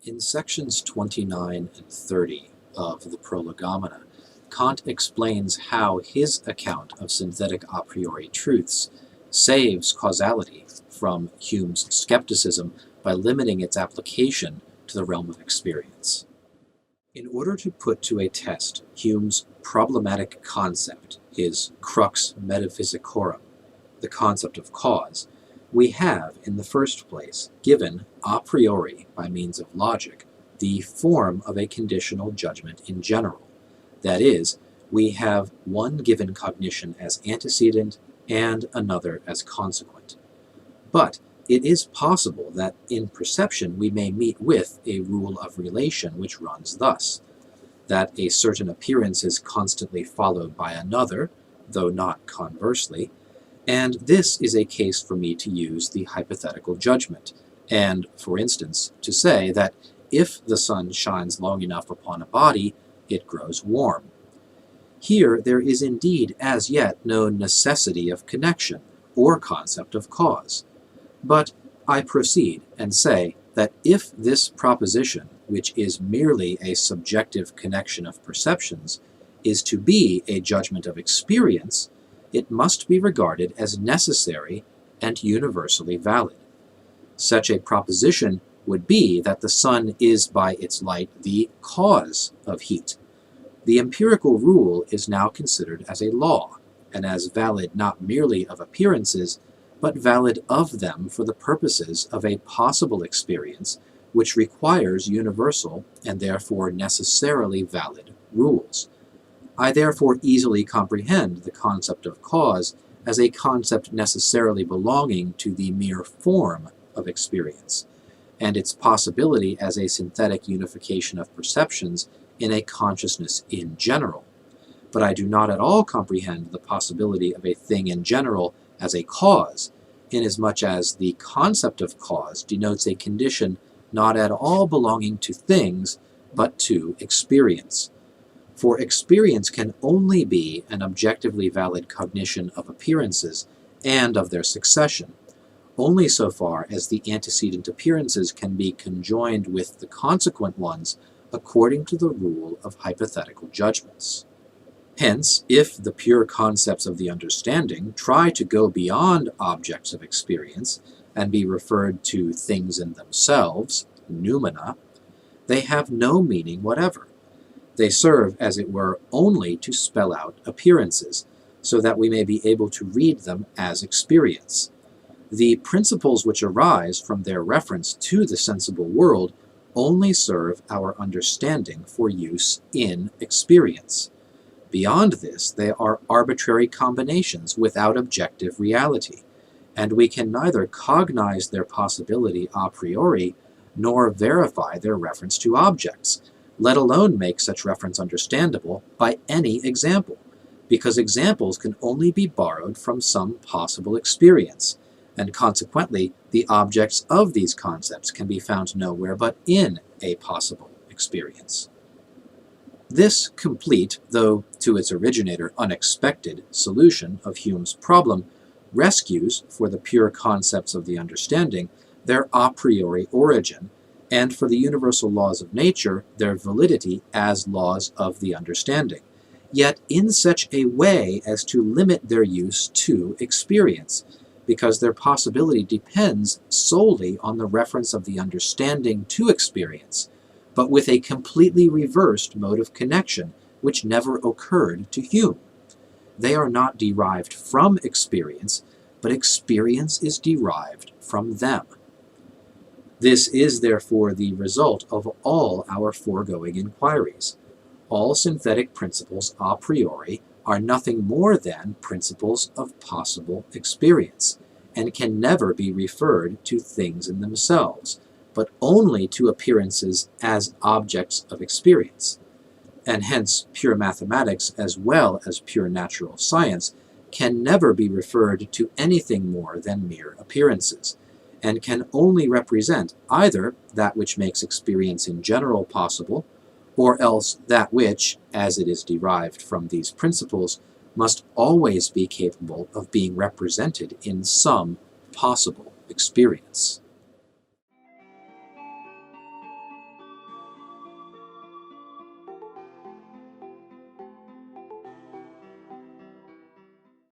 In sections 29 and 30 of the Prolegomena, Kant explains how his account of synthetic a priori truths saves causality from Hume's skepticism by limiting its application to the realm of experience. In order to put to a test Hume's problematic concept, his crux metaphysicorum, the concept of cause, we have, in the first place, given a priori, by means of logic, the form of a conditional judgment in general. That is, we have one given cognition as antecedent and another as consequent. But it is possible that in perception we may meet with a rule of relation which runs thus, that a certain appearance is constantly followed by another, though not conversely, and this is a case for me to use the hypothetical judgment, and, for instance, to say that if the sun shines long enough upon a body, it grows warm. Here there is indeed as yet no necessity of connection or concept of cause. But I proceed and say that if this proposition, which is merely a subjective connection of perceptions, is to be a judgment of experience, it must be regarded as necessary and universally valid. Such a proposition would be that the sun is by its light the cause of heat. The empirical rule is now considered as a law, and as valid not merely of appearances, but valid of them for the purposes of a possible experience which requires universal and therefore necessarily valid rules. I therefore easily comprehend the concept of cause as a concept necessarily belonging to the mere form of experience, and its possibility as a synthetic unification of perceptions in a consciousness in general. But I do not at all comprehend the possibility of a thing in general as a cause, inasmuch as the concept of cause denotes a condition not at all belonging to things, but to experience. For experience can only be an objectively valid cognition of appearances and of their succession, only so far as the antecedent appearances can be conjoined with the consequent ones according to the rule of hypothetical judgments. Hence, if the pure concepts of the understanding try to go beyond objects of experience and be referred to things in themselves, noumena, they have no meaning whatever. They serve, as it were, only to spell out appearances, so that we may be able to read them as experience. The principles which arise from their reference to the sensible world only serve our understanding for use in experience. Beyond this, they are arbitrary combinations without objective reality, and we can neither cognize their possibility a priori nor verify their reference to objects, let alone make such reference understandable by any example, because examples can only be borrowed from some possible experience, and consequently the objects of these concepts can be found nowhere but in a possible experience. This complete, though to its originator unexpected, solution of Hume's problem rescues, for the pure concepts of the understanding, their a priori origin, and for the universal laws of nature, their validity as laws of the understanding, yet in such a way as to limit their use to experience, because their possibility depends solely on the reference of the understanding to experience, but with a completely reversed mode of connection which never occurred to Hume. They are not derived from experience, but experience is derived from them. This is therefore the result of all our foregoing inquiries. All synthetic principles a priori are nothing more than principles of possible experience, and can never be referred to things in themselves, but only to appearances as objects of experience. And hence pure mathematics as well as pure natural science can never be referred to anything more than mere appearances, and can only represent either that which makes experience in general possible, or else that which, as it is derived from these principles, must always be capable of being represented in some possible experience.